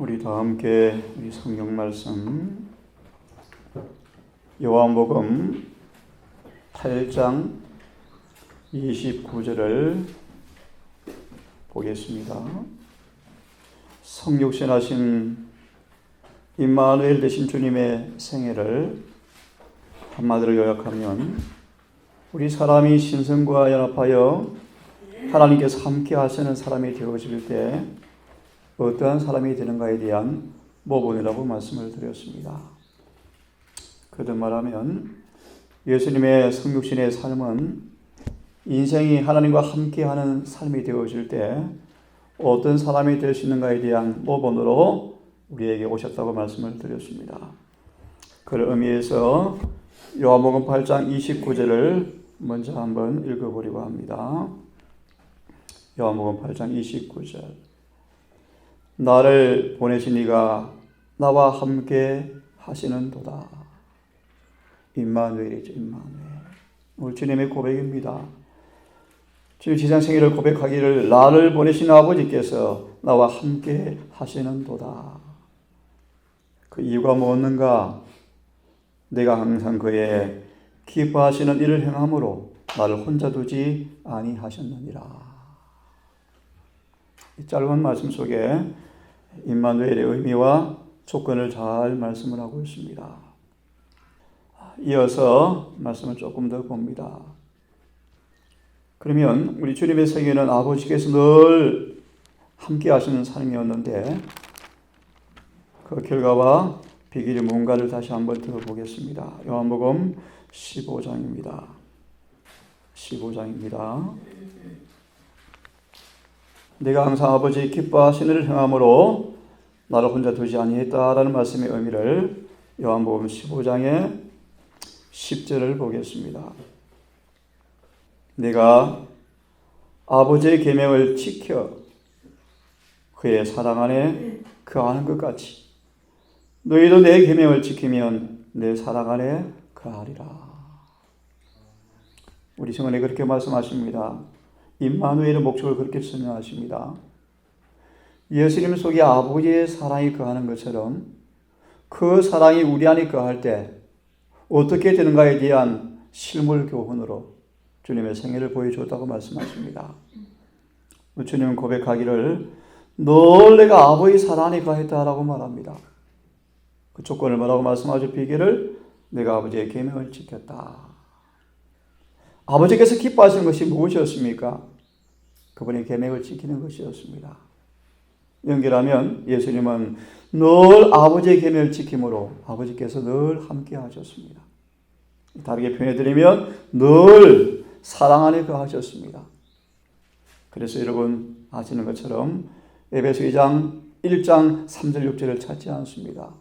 우리 다 함께 우리 성경 말씀 요한복음 8장 29절을 보겠습니다. 성육신 하신 임마누엘 되신 주님의 생애를 한마디로 요약하면 우리 사람이 신성과 연합하여 하나님께서 함께 하시는 사람이 되어질 때 어떠한 사람이 되는가에 대한 모본이라고 말씀을 드렸습니다. 그렇게 말하면 예수님의 성육신의 삶은 인생이 하나님과 함께하는 삶이 되어질 때 어떤 사람이 될 수 있는가에 대한 모본으로 우리에게 오셨다고 말씀을 드렸습니다. 그런 의미에서 요한복음 8장 29절을 먼저 한번 읽어보려고 합니다. 요한복음 8장 29절. 나를 보내신 이가 나와 함께 하시는도다. 임마누엘이죠, 임마누엘. 우리 주님의 고백입니다. 주님 지상 생애를 고백하기를 나를 보내신 아버지께서 나와 함께 하시는도다. 그 이유가 무엇인가? 내가 항상 그의 기뻐하시는 일을 행함으로 나를 혼자 두지 아니하셨느니라. 이 짧은 말씀 속에 임마누엘의 의미와 조건을 잘 말씀을 하고 있습니다. 이어서 말씀을 조금 더 봅니다. 그러면 우리 주님의 생애는 아버지께서 늘 함께 하시는 삶이었는데 그 결과와 비결이 뭔가를 다시 한번 들어보겠습니다. 요한복음 15장입니다. 15장입니다. 내가 항상 아버지의 기뻐하시는 일을 행함으로 나를 혼자 두지 아니했다라는 말씀의 의미를 요한복음 15장의 10절을 보겠습니다. 내가 아버지의 계명을 지켜 그의 사랑 안에 거하는 것 같이 너희도 내 계명을 지키면 내 사랑 안에 거하리라. 우리 성경에 그렇게 말씀하십니다. 임마누엘의 목적을 그렇게 설명하십니다. 예수님 속에 아버지의 사랑이 거하는 것처럼 그 사랑이 우리 안에 거할 때 어떻게 되는가에 대한 실물 교훈으로 주님의 생애를 보여줬다고 말씀하십니다. 주님은 고백하기를 늘 내가 아버지 사랑 안에 거했다라고 말합니다. 그 조건을 뭐라고 말씀하죠? 비결을 내가 아버지의 계명을 지켰다. 아버지께서 기뻐하시는 것이 무엇이었습니까? 그분의 계명을 지키는 것이었습니다. 연결하면 예수님은 늘 아버지의 계명을 지킴으로 아버지께서 늘 함께 하셨습니다. 다르게 표현해드리면 늘 사랑 안에 거하셨습니다. 그래서 여러분 아시는 것처럼 에베소 2장 1장 3절 6절을 찾지 않습니다.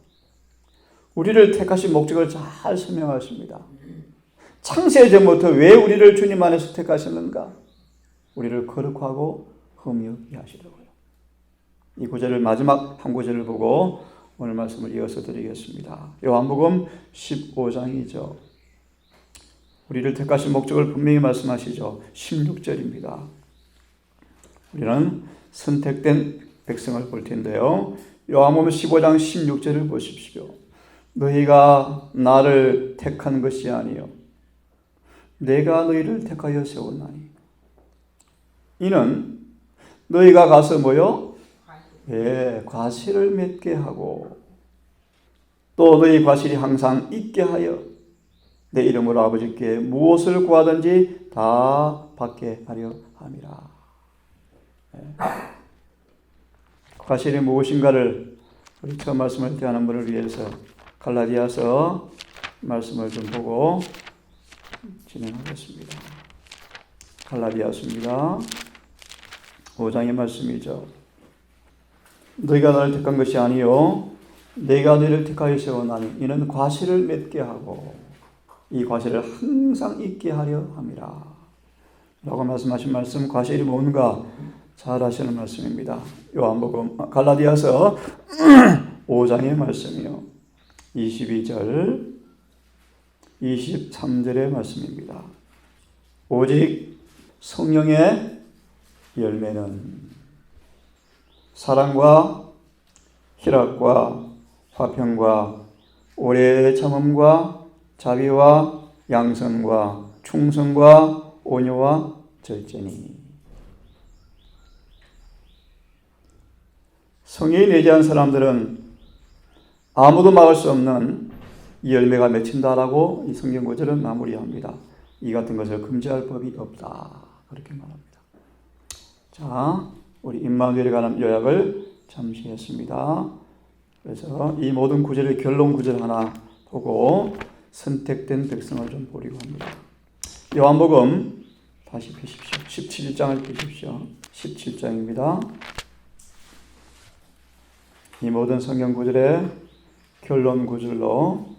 우리를 택하신 목적을 잘 설명하십니다. 창세 전부터 왜 우리를 주님 안에서 택하셨는가? 우리를 거룩하고 흠이 없게 하시려고요. 이 구절을 마지막 한 구절을 보고 오늘 말씀을 이어서 드리겠습니다. 요한복음 15장이죠. 우리를 택하신 목적을 분명히 말씀하시죠. 16절입니다. 우리는 선택된 백성을 볼 텐데요. 요한복음 15장 16절을 보십시오. 너희가 나를 택한 것이 아니요 내가 너희를 택하여 세웠나니 이는 너희가 가서 뭐요? 과실을 맺게 하고 또 너희 과실이 항상 있게 하여 내 이름으로 아버지께 무엇을 구하든지 다 받게 하려 함이라. 과실이 무엇인가를 우리 처음 말씀을 대하는 분을 위해서 갈라디아서 말씀을 좀 보고 진행하겠습니다. 갈라디아서입니다. 5장의 말씀이죠. 너희가 나를 택한 것이 아니요 내가 너희를 택하여 세워나니 이는 과실을 맺게 하고 이 과실을 항상 있게 하려 함이라 라고 말씀하신 말씀, 과실이 뭔가 잘 아시는 말씀입니다. 요한복음 갈라디아서 5장의 말씀이요 22절 23절의 말씀입니다. 오직 성령의 열매는 사랑과 희락과 화평과 오래 참음과 자비와 양선과 충성과 온유와 절제니. 성령이 내재한 사람들은 아무도 막을 수 없는 이 열매가 맺힌다라고 이 성경 구절은 마무리합니다. 이 같은 것을 금지할 법이 없다. 그렇게 말합니다. 자, 우리 임마누엘에 관한 요약을 잠시 했습니다. 그래서 이 모든 구절의 결론 구절 하나 보고 선택된 백성을 좀 보려고 합니다. 요한복음 다시 펴십시오. 17장을 펴십시오. 17장입니다. 이 모든 성경 구절의 결론 구절로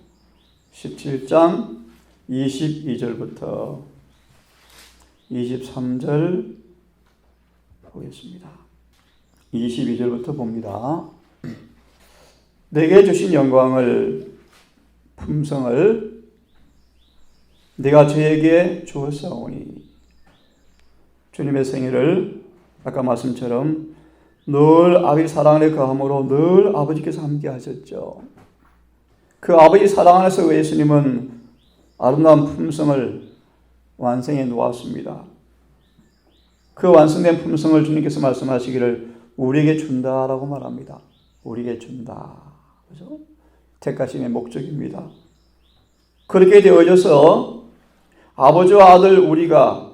17장 22절부터 23절 보겠습니다. 22절부터 봅니다. 내게 주신 영광을 품성을 내가 저에게 주었사오니. 주님의 생일을 아까 말씀처럼 늘 아버지 사랑 안에 거함으로 늘 아버지께서 함께 하셨죠. 그 아버지 사랑 안에서 예수님은 아름다운 품성을 완성해 놓았습니다. 그 완성된 품성을 주님께서 말씀하시기를 우리에게 준다라고 말합니다. 우리에게 준다. 그죠? 택하심의 목적입니다. 그렇게 되어져서 아버지와 아들 우리가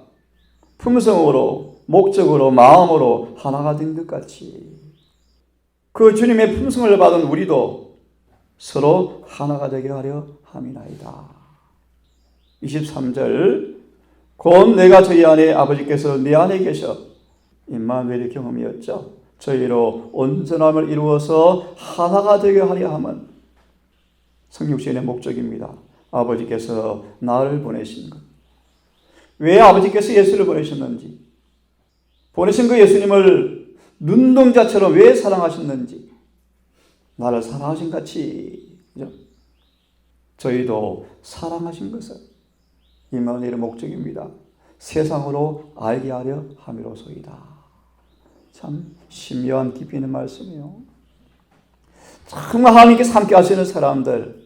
품성으로, 목적으로, 마음으로 하나가 된 것 같이 그 주님의 품성을 받은 우리도 서로 하나가 되게 하려 함이나이다. 23절 곧 내가 저희 안에 아버지께서 내 안에 계셔. 임마누엘의 경험이었죠. 저희로 온전함을 이루어서 하나가 되게 하려 함은 성육신의 목적입니다. 아버지께서 나를 보내신 것. 왜 아버지께서 예수를 보내셨는지, 보내신 그 예수님을 눈동자처럼 왜 사랑하셨는지, 나를 사랑하신 같이 저희도 사랑하신 것은 임마누엘의 목적입니다. 세상으로 알게 하려 함이로소이다. 참 신묘한 깊이 있는 말씀이요. 정말 하나님께서 함께 하시는 사람들,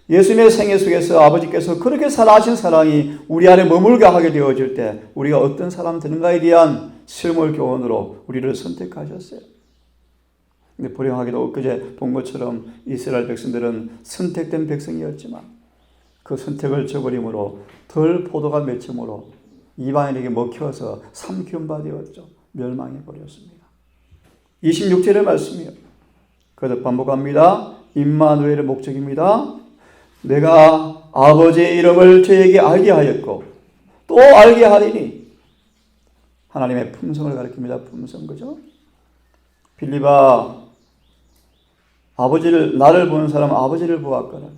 예수님의 생애 속에서 아버지께서 그렇게 사랑하신 사랑이 우리 안에 머물게 하게 되어질 때 우리가 어떤 사람 되는가에 대한 실물 교훈으로 우리를 선택하셨어요. 근데 불행하게도 엊그제 본 것처럼 이스라엘 백성들은 선택된 백성이었지만 그 선택을 저버림으로 덜 포도가 맺힘으로 이방인에게 먹혀서 삼키운 바 되었죠. 멸망해 버렸습니다. 26절의 말씀이요. 그래서 반복합니다. 임마누엘의 목적입니다. 내가 아버지의 이름을 저에게 알게 하였고 또 알게 하리니. 하나님의 품성을 가리킵니다. 품성, 그죠? 빌립아, 아버지를, 나를 보는 사람은 아버지를 보았거든.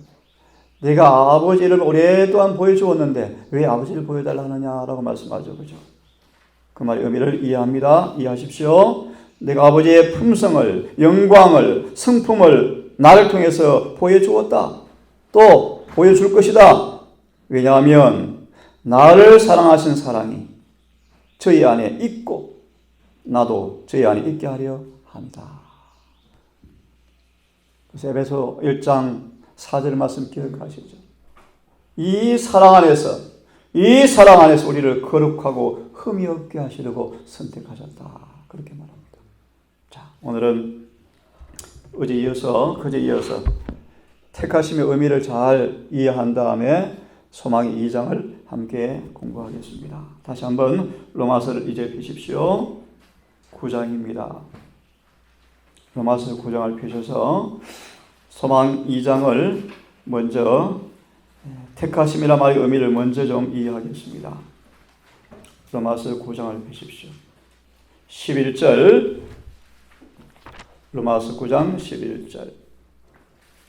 내가 아버지 이름을 오랫동안 보여주었는데 왜 아버지를 보여달라 하느냐라고 말씀하죠. 그죠? 그 말의 의미를 이해합니다. 이해하십시오. 내가 아버지의 품성을, 영광을, 성품을 나를 통해서 보여주었다. 또 보여줄 것이다. 왜냐하면 나를 사랑하신 사랑이 저희 안에 있고 나도 저희 안에 있게 하려 합니다. 그래서 에베소 1장 4절 말씀 기억하시죠? 이 사랑 안에서 우리를 거룩하고 흠이 없게 하시려고 선택하셨다. 그렇게 말합니다. 자, 오늘은 그제 이어서 택하심의 의미를 잘 이해한 다음에 소망의 2장을 함께 공부하겠습니다. 다시 한번 로마서를 이제 펴십시오. 9장입니다. 로마서 9장을 펴셔서 소망 2장을 먼저 택하심이란 말의 의미를 먼저 좀 이해하겠습니다. 로마서 9장을 펴십시오. 11절, 로마서 9장 11절.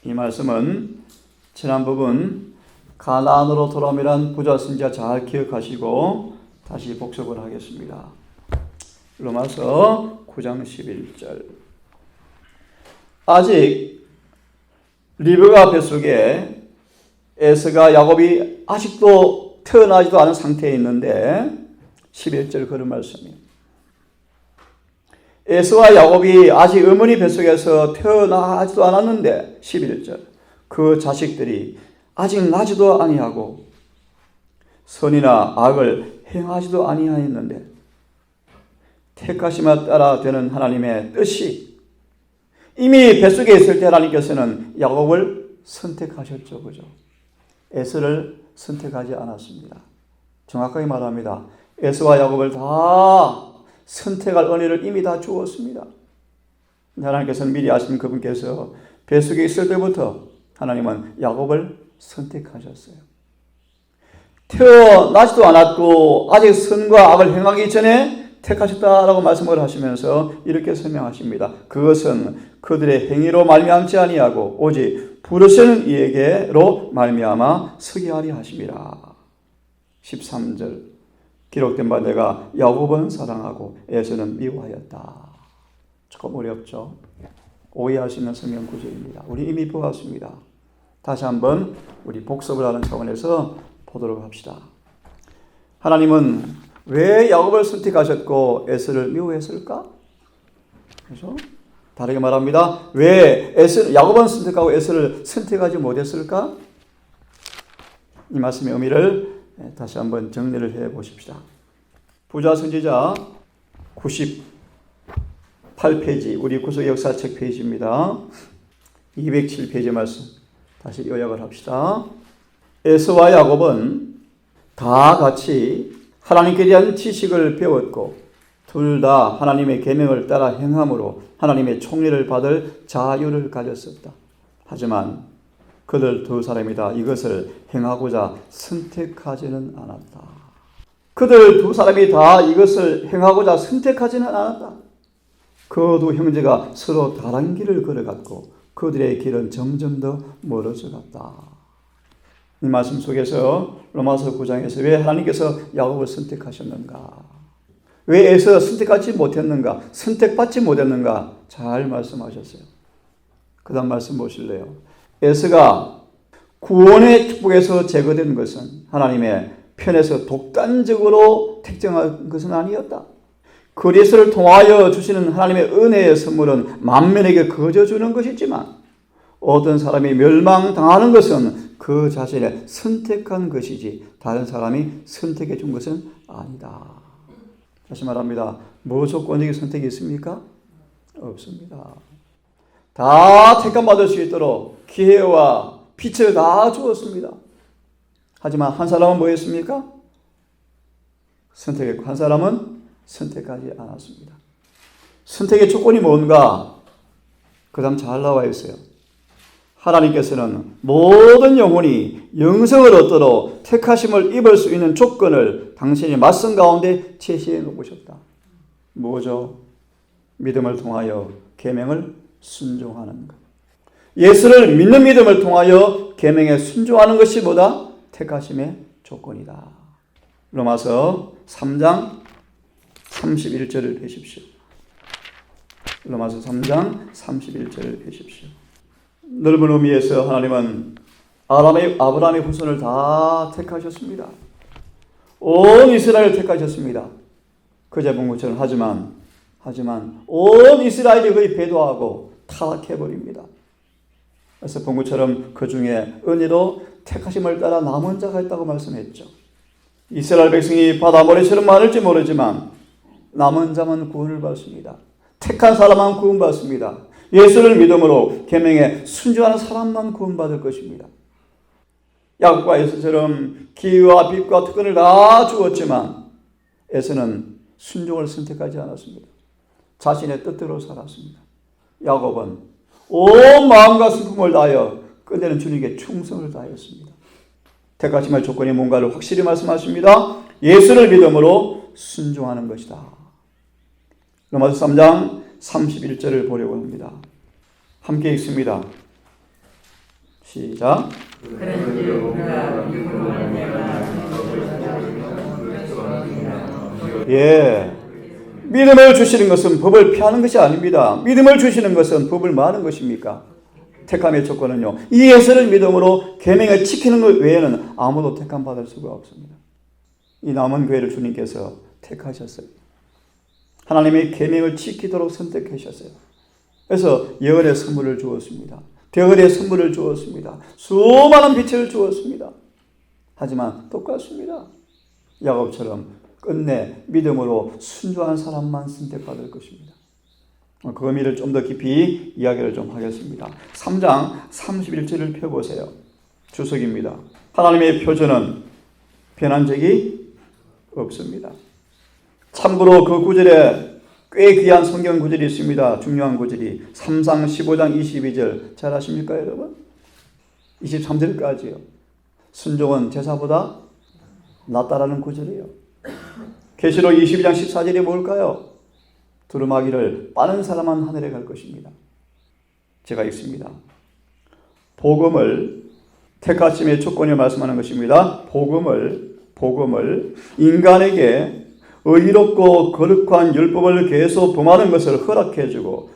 이 말씀은 지난 부분 가나안으로 돌아옴이란 구절 선지자 잘 기억하시고 다시 복습을 하겠습니다. 로마서 9장 11절. 아직 리브가 뱃속에 에서가 야곱이 아직도 태어나지도 않은 상태에 있는데 11절 그런 말씀이에요. 에서와 야곱이 아직 어머니 뱃속에서 태어나지도 않았는데 11절 그 자식들이 아직 나지도 아니하고 선이나 악을 행하지도 아니하였는데 택하심에 따라 되는 하나님의 뜻이 이미 뱃속에 있을 때 하나님께서는 야곱을 선택하셨죠. 그죠? 에서를 선택하지 않았습니다. 정확하게 말합니다. 에서와 야곱을 다 선택할 은혜를 이미 다 주었습니다. 하나님께서는 미리 아신 그분께서 뱃속에 있을 때부터 하나님은 야곱을 선택하셨어요. 태어나지도 않았고 아직 선과 악을 행하기 전에 택하셨다라고 말씀을 하시면서 이렇게 설명하십니다. 그것은 그들의 행위로 말미암지 아니하고 오직 부르시는 이에게로 말미암아 서게 하리 하심이라. 13절 기록된 바 내가 야곱은 사랑하고 에서는 미워하였다. 조금 어렵죠? 오해할 수 있는 성경 구절입니다. 우리 이미 보았습니다. 다시 한번 우리 복습을 하는 차원에서 보도록 합시다. 하나님은 왜 야곱을 선택하셨고 에서를 미워했을까? 그렇죠? 다르게 말합니다. 왜 야곱은 선택하고 에서를 선택하지 못했을까? 이 말씀의 의미를 다시 한번 정리를 해 보십시다. 부자 선지자 98페이지 우리 구속 역사책 페이지입니다. 207페이지 말씀 다시 요약을 합시다. 에서와 야곱은 다 같이 하나님께 대한 지식을 배웠고 둘 다 하나님의 계명을 따라 행함으로 하나님의 총리를 받을 자유를 가졌었다. 하지만 그들 두 사람이 다 이것을 행하고자 선택하지는 않았다. 그들 두 사람이 다 이것을 행하고자 선택하지는 않았다. 그 두 형제가 서로 다른 길을 걸어갔고 그들의 길은 점점 더 멀어져 갔다. 이 말씀 속에서 로마서 9장에서 왜 하나님께서 야곱을 선택하셨는가? 왜 에서 선택하지 못했는가? 선택받지 못했는가? 잘 말씀하셨어요. 그 다음 말씀 보실래요? 에서가 구원의 축복에서 제거된 것은 하나님의 편에서 독단적으로 택정한 것은 아니었다. 그리스도를 통하여 주시는 하나님의 은혜의 선물은 만민에게 거저 주는 것이지만 어떤 사람이 멸망당하는 것은 그 자신의 선택한 것이지 다른 사람이 선택해 준 것은 아니다. 다시 말합니다. 무조건적인 선택이 있습니까? 없습니다. 다 택함받을 수 있도록 기회와 빛을 다 주었습니다. 하지만 한 사람은 뭐 했습니까? 선택했고 한 사람은 선택하지 않았습니다. 선택의 조건이 뭔가? 그 다음 잘 나와 있어요. 하나님께서는 모든 영혼이 영생을 얻도록 택하심을 입을 수 있는 조건을 당신이 맞선 가운데 제시해 놓으셨다. 뭐죠? 믿음을 통하여 계명을 순종하는 것. 예수를 믿는 믿음을 통하여 계명에 순종하는 것이 뭐다? 택하심의 조건이다. 로마서 3장 31절을 보십시오. 로마서 3장 31절을 보십시오. 넓은 의미에서 하나님은 아브라함의 후손을 다 택하셨습니다. 온 이스라엘을 택하셨습니다. 그제 본 것처럼 하지만 온 이스라엘이 거의 배도하고 타락해버립니다. 그래서 본 것처럼 그 중에 은혜로 택하심을 따라 남은 자가 있다고 말씀했죠. 이스라엘 백성이 바다 모래처럼 많을지 모르지만 남은 자만 구원을 받습니다. 택한 사람만 구원받습니다. 예수를 믿음으로 계명에 순종하는 사람만 구원받을 것입니다. 야곱과 에서처럼 기회와 빛과 특권을 다 주었지만 에서는 순종을 선택하지 않았습니다. 자신의 뜻대로 살았습니다. 야곱은 온 마음과 슬픔을 다하여 끝내는 주님께 충성을 다했습니다. 택하심의 조건이 뭔가를 확실히 말씀하십니다. 예수를 믿음으로 순종하는 것이다. 로마서 3장 31절을 보려고 합니다. 함께 읽습니다. 시작. 예. 믿음을 주시는 것은 법을 피하는 것이 아닙니다. 믿음을 주시는 것은 법을 마는 것입니까? 택함의 조건은요. 이 예수를 믿음으로 계명을 지키는 것 외에는 아무도 택함 받을 수가 없습니다. 이 남은 교회를 주님께서 택하셨어요. 하나님의 계명을 지키도록 선택하셨어요. 그래서 영원의 선물을 주었습니다. 대언의 선물을 주었습니다. 수많은 빛을 주었습니다. 하지만 똑같습니다. 야곱처럼 끝내 믿음으로 순종한 사람만 선택받을 것입니다. 그 의미를 좀 더 깊이 이야기를 좀 하겠습니다. 3장 31절을 펴보세요. 주석입니다. 하나님의 표준은 변한 적이 없습니다. 참고로 그 구절에 꽤 귀한 성경 구절이 있습니다. 중요한 구절이 3상 15장 22절 잘 아십니까 여러분? 23절까지요. 순종은 제사보다 낫다라는 구절이에요. 계시록 22장 14절이 뭘까요? 두루마기를 빠는 사람은 하늘에 갈 것입니다. 제가 읽습니다. 복음을 택하심의 조건을 말씀하는 것입니다. 복음을 인간에게 의롭고 거룩한 율법을 계속 범하는 것을 허락해주고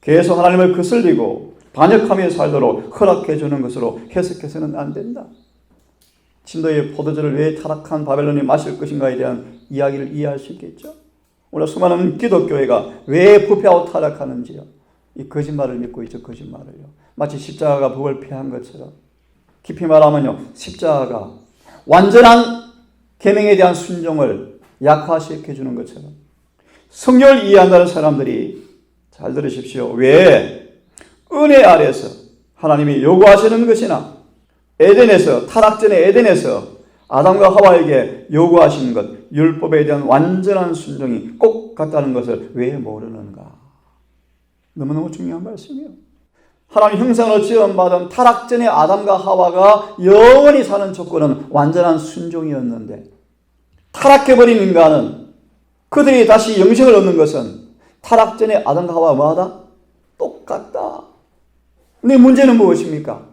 계속 하나님을 거슬리고 반역하며 살도록 허락해주는 것으로 해석해서는 안 된다. 진도의 포도주를 왜 타락한 바벨론이 마실 것인가에 대한 이야기를 이해할 수 있겠죠. 오늘 수많은 기독교회가 왜 부패하고 타락하는지요. 이 거짓말을 믿고 있죠. 거짓말을요. 마치 십자가가 법을 폐한 것처럼. 깊이 말하면요. 십자가가 완전한 계명에 대한 순종을 약화시켜주는 것처럼 성경을 이해한다는 사람들이 잘 들으십시오. 왜 은혜 아래서 하나님이 요구하시는 것이나 에덴에서 타락전의 에덴에서 아담과 하와에게 요구하시는 것 율법에 대한 완전한 순종이 꼭 같다는 것을 왜 모르는가. 너무너무 중요한 말씀이에요. 하나님 형상으로 지음받은 타락전의 아담과 하와가 영원히 사는 조건은 완전한 순종이었는데 타락해버린 인간은 그들이 다시 영생을 얻는 것은 타락전의 아담과 하와가 뭐하다? 똑같다. 근데 문제는 무엇입니까?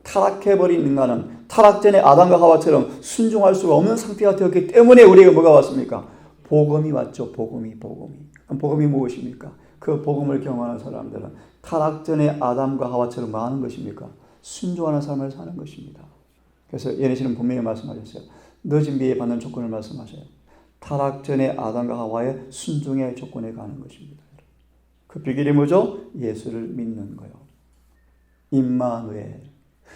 타락해버린 인간은 타락전의 아담과 하와처럼 순종할 수가 없는 상태가 되었기 때문에 우리에게 뭐가 왔습니까? 복음이 왔죠. 복음이. 그럼 복음이 무엇입니까? 그 복음을 경험하는 사람들은 타락전의 아담과 하와처럼 뭐 하는 것입니까? 순종하는 삶을 사는 것입니다. 그래서 예레시는 분명히 말씀하셨어요. 늦은 비에 받는 조건을 말씀하셔요. 타락전의 아담과 하와의 순종의 조건에 가는 것입니다. 그 비결이 뭐죠? 예수를 믿는 거요. 임마누엘.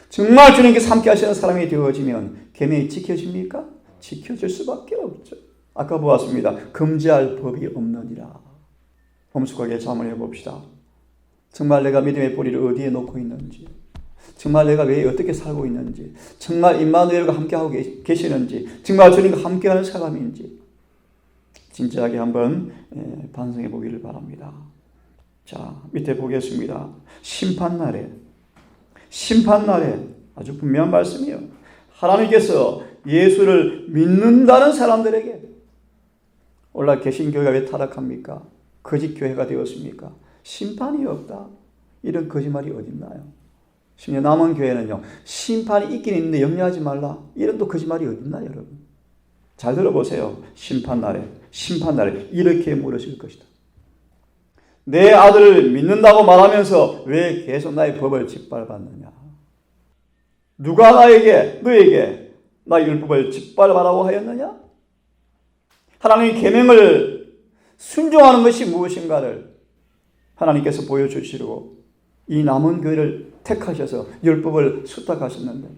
정말 주님께서 함께 하시는 사람이 되어지면 계명이 지켜집니까? 지켜질 수밖에 없죠. 아까 보았습니다. 금지할 법이 없느니라. 엄숙하게 잠을 해봅시다. 정말 내가 믿음의 뿌리를 어디에 놓고 있는지, 정말 내가 왜 어떻게 살고 있는지, 정말 임마누엘과 함께하고 계시는지, 정말 주님과 함께하는 사람인지 진지하게 한번 반성해 보기를 바랍니다. 자, 밑에 보겠습니다. 심판날에 아주 분명한 말씀이에요. 하나님께서 예수를 믿는다는 사람들에게 오늘 개신교회가 왜 타락합니까? 거짓 교회가 되었습니까? 심판이 없다. 이런 거짓말이 어딨나요? 심지어 남은 교회는요. 심판이 있긴 있는데 염려하지 말라. 이런 또 거짓말이 어딨나요, 여러분? 잘 들어보세요. 심판날에 이렇게 물으실 것이다. 내 아들을 믿는다고 말하면서 왜 계속 나의 법을 짓밟았느냐? 누가 너에게 나의 율법을 짓밟아라고 하였느냐? 하나님의 계명을 순종하는 것이 무엇인가를 하나님께서 보여주시려고 이 남은 교회를 택하셔서 율법을 수탁하셨는데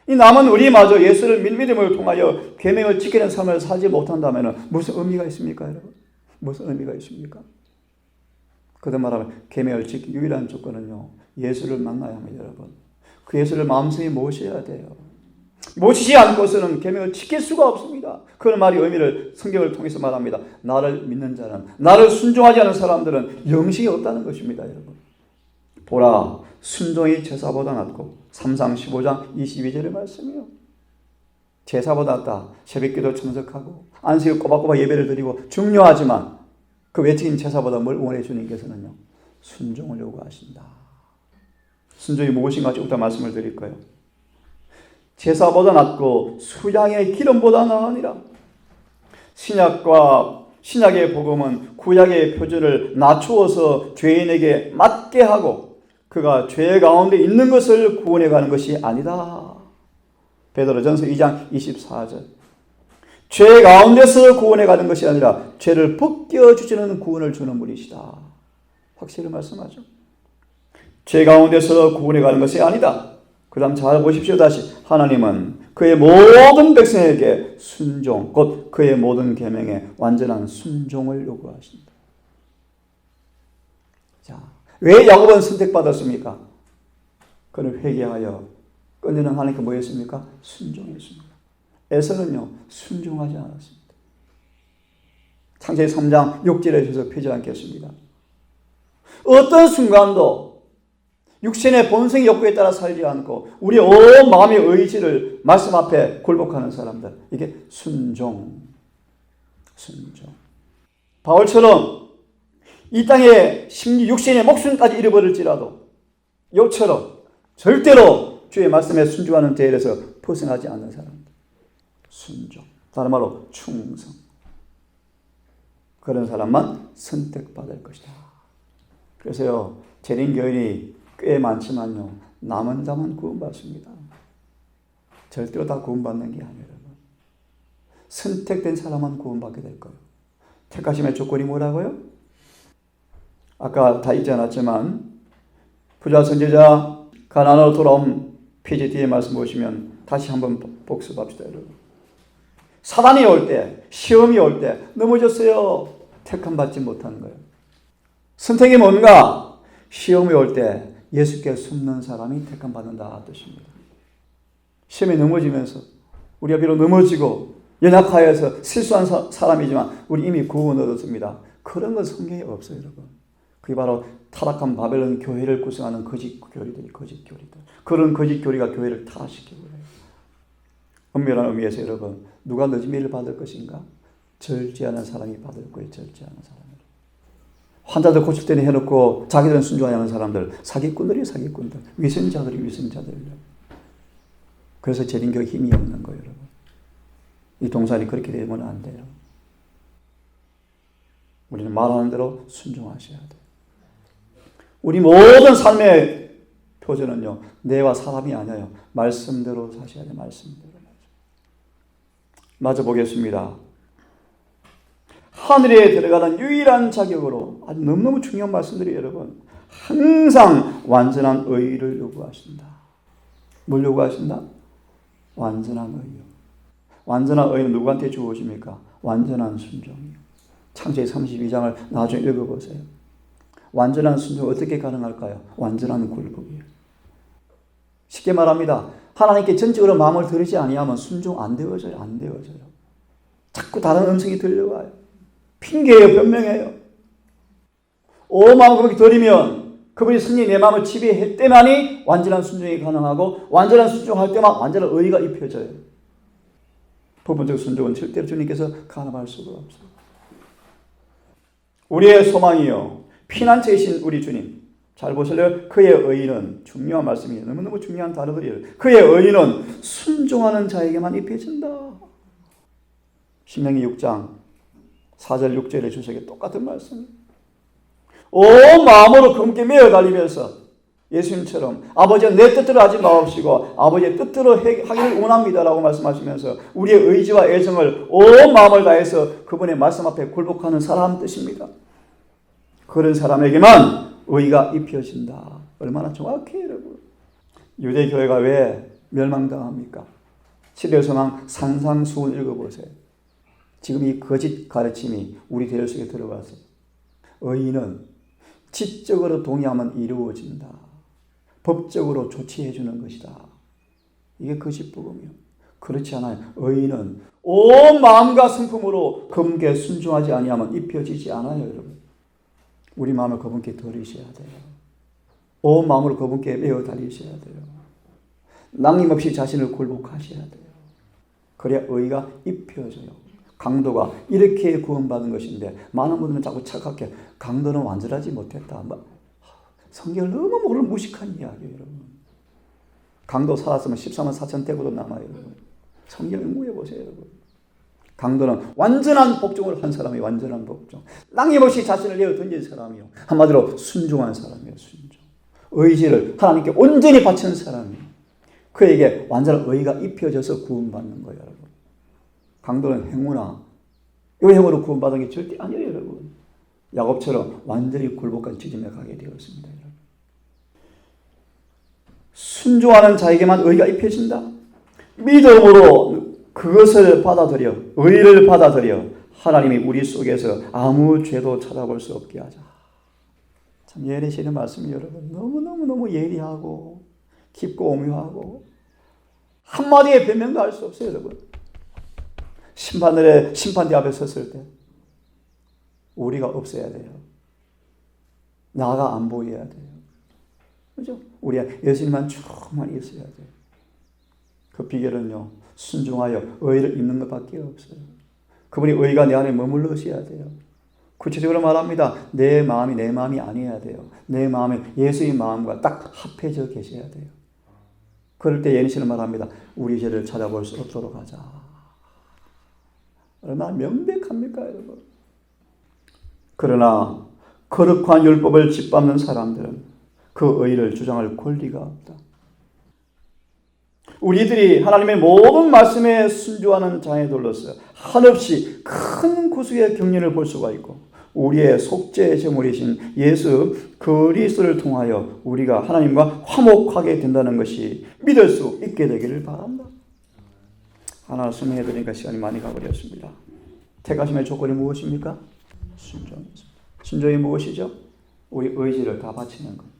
이 남은 우리마저 예수를 믿음을 통하여 계명을 지키는 삶을 살지 못한다면 무슨 의미가 있습니까, 여러분? 무슨 의미가 있습니까? 그도 말하면 계명을 지키는 유일한 조건은요, 예수를 만나야 합니다, 여러분. 그 예수를 마음속에 모셔야 돼요. 모시지 않고서는 계명을 지킬 수가 없습니다. 그런 말이 의미를 성경을 통해서 말합니다. 나를 믿는 자는, 나를 순종하지 않은 사람들은 영생이 없다는 것입니다, 여러분. 보라, 순종이 제사보다 낫고 3상 15장 22절의 말씀이요. 제사보다 낫다. 새벽기도 참석하고 안식일 꼬박꼬박 예배를 드리고 중요하지만 그 외적인 제사보다 뭘 원해 주님께서는요, 순종을 요구하신다. 순종이 무엇인가 조금 말씀을 드릴 거예요. 제사보다 낫고 수양의 기름보다 나으니라. 신약의 복음은 구약의 표준을 낮추어서 죄인에게 맞게 하고 그가 죄 가운데 있는 것을 구원해 가는 것이 아니다. 베드로전서 2장 24절. 죄 가운데서 구원해 가는 것이 아니라 죄를 벗겨주시는 구원을 주는 분이시다. 확실히 말씀하죠. 죄 가운데서 구원해 가는 것이 아니다. 그 다음 잘 보십시오. 다시 하나님은 그의 모든 백성에게 순종, 곧 그의 모든 계명에 완전한 순종을 요구하신다. 자, 왜 야곱은 선택받았습니까? 그는 회개하여 끝내는 하나님께 뭐 했습니까? 순종했습니다. 에서는요, 순종하지 않았습니다. 창세기 3장 6절에 주셔서 펴지 않겠습니다. 어떤 순간도 육신의 본성의 욕구에 따라 살지 않고 우리 온 마음의 의지를 말씀 앞에 굴복하는 사람들, 이게 순종. 바울처럼 이 땅에 심지 육신의 목숨까지 잃어버릴지라도 욥처럼 절대로 주의 말씀에 순종하는 대열에서 벗어나지 않는 사람들. 순종. 다른 말로 충성. 그런 사람만 선택받을 것이다. 그래서요, 재림교인이 꽤 많지만요, 남은 자만 구원받습니다. 절대로 다 구원받는 게 아니에요. 선택된 사람만 구원받게 될 거예요. 택하심의 조건이 뭐라고요? 아까 다 읽지 않았지만 부자 선지자 가나안으로 돌아온 페이지 뒤에 말씀 보시면 다시 한번 복습합시다. 여러분. 사단이 올 때, 시험이 올 때 넘어졌어요. 택함 받지 못하는 거예요. 선택이 뭔가? 시험이 올 때 예수께 숨는 사람이 택함 받는다 뜻입니다. 시험에 넘어지면서 우리가 비록 넘어지고 연약하여서 실수한 사람이지만 우리 이미 구원 얻었습니다. 그런 건 성경에 없어요, 여러분. 그게 바로 타락한 바벨론 교회를 구성하는 거짓 교리들. 그런 거짓 교리가 교회를 타락시키고 그래요. 엄밀한 의미에서 여러분, 누가 늦은미를 받을 것인가? 절제하는 사람이 받을 거예요. 절제하는 사람을. 환자들 고칠 때는 해놓고 자기들은 순종하지 않는 사람들, 사기꾼들이 사기꾼들, 위선자들이 위선자들이에요. 그래서 재림교회 힘이 없는 거예요, 여러분. 이 동산이 그렇게 되면 안 돼요. 우리는 말하는 대로 순종하셔야 돼요. 우리 모든 삶의 표준은요, 내와 사람이 아니에요. 말씀대로 사셔야 돼요. 말씀대로. 마저 보겠습니다. 하늘에 들어가는 유일한 자격으로 아주 너무너무 중요한 말씀들이 여러분, 항상 완전한 의를 요구하신다. 뭘 요구하신다? 완전한 의요. 완전한 의는 누구한테 주어집니까? 완전한 순종이요. 창세기 32장을 나중에 읽어보세요. 완전한 순종 어떻게 가능할까요? 완전한 굴복이에요. 쉽게 말합니다. 하나님께 전적으로 마음을 들이지 아니하면 순종 안 되어져요. 안 되어져요. 자꾸 다른 음성이 들려와요. 핑계예요. 변명해요. 온 마음을 그렇게 들이면 그분이 승리 내 마음을 지배할 때만이 완전한 순종이 가능하고 완전한 순종할 때만 완전한 의가 입혀져요. 부분적 순종은 절대로 주님께서 가능할 수가 없어요. 우리의 소망이요, 피난처이신 우리 주님, 잘 보실래요? 그의 의는, 중요한 말씀이에요. 너무너무 중요한 단어들이에요. 그의 의는 순종하는 자에게만 입혀진다. 신명기 6장 4절 6절의 주석에 똑같은 말씀. 온 마음으로 그분께 매어 달리면서 예수님처럼 아버지는 내 뜻대로 하지 마옵시고 아버지의 뜻대로 하기를 원합니다라고 말씀하시면서 우리의 의지와 애정을 온 마음을 다해서 그분의 말씀 앞에 굴복하는 사람 뜻입니다. 그런 사람에게만 의가 입혀진다. 얼마나 정확해요, 여러분. 유대교회가 왜 멸망당합니까? 시대소망 산상수훈 읽어보세요. 지금 이 거짓 가르침이 우리 대열 속에 들어가서 의는 지적으로 동의하면 이루어진다. 법적으로 조치해 주는 것이다. 이게 거짓 복음이요. 그렇지 않아요. 의는 온 마음과 성품으로 그분께 순종하지 아니하면 입혀지지 않아요, 여러분. 우리 마음을 그분께 드리셔야 돼요. 온 마음으로 그분께 매어 달리셔야 돼요. 낭림없이 자신을 굴복하셔야 돼요. 그래야 의가 입혀져요. 강도가 이렇게 구원받은 것인데 많은 분들은 자꾸 착각해. 강도는 완전하지 못했다. 성경을 너무 모르는 무식한 이야기예요, 여러분. 강도 살았으면 14만 4천 대고도 남아요, 여러분. 성경을 공부해보세요, 여러분. 강도는 완전한 복종을 한 사람이 완전한 복종. 낭임없이 자신을 내어 던진 사람이요. 한마디로 순종한 사람이에요, 순종. 의지를 하나님께 온전히 바친 사람이에요. 그에게 완전한 의가 입혀져서 구원받는 거예요, 여러분. 강도는 행위나 이 행위로 구원받은 게 절대 아니에요, 여러분. 야곱처럼 완전히 굴복한 지점에 가게 되었습니다, 여러분. 순종하는 자에게만 의가 입혀진다. 믿음으로 그것을 받아들여, 의를 받아들여 하나님이 우리 속에서 아무 죄도 찾아볼 수 없게 하자. 참 예리시는 말씀이 여러분 너무너무 예리하고 깊고 오묘하고 한마디의 변명도 할 수 없어요, 여러분. 심판대 앞에 섰을 때 우리가 없어야 돼요. 나가 안 보여야 돼요. 그죠? 우리가 예수님만 충만히 있어야 돼요. 그 비결은요, 순종하여 의를 입는 것밖에 없어요. 그분이 의가 내 안에 머물러셔야 돼요. 구체적으로 말합니다. 내 마음이 아니어야 돼요. 내 마음이 예수의 마음과 딱 합해져 계셔야 돼요. 그럴 때 예니시는 말합니다. 우리 죄를 찾아볼 수 없도록 하자. 얼마나 명백합니까, 여러분? 그러나 거룩한 율법을 짓밟는 사람들은 그 의를 주장할 권리가 없다. 우리들이 하나님의 모든 말씀에 순종하는 자녀들로서 한없이 큰 구속의 경륜을 볼 수가 있고 우리의 속죄의 제물이신 예수 그리스도를 통하여 우리가 하나님과 화목하게 된다는 것이 믿을 수 있게 되기를 바란다. 하나 설명해 드리니까 시간이 많이 가버렸습니다. 택하심의 조건이 무엇입니까? 순종입니다. 순종이 무엇이죠? 우리 의지를 다 바치는 것.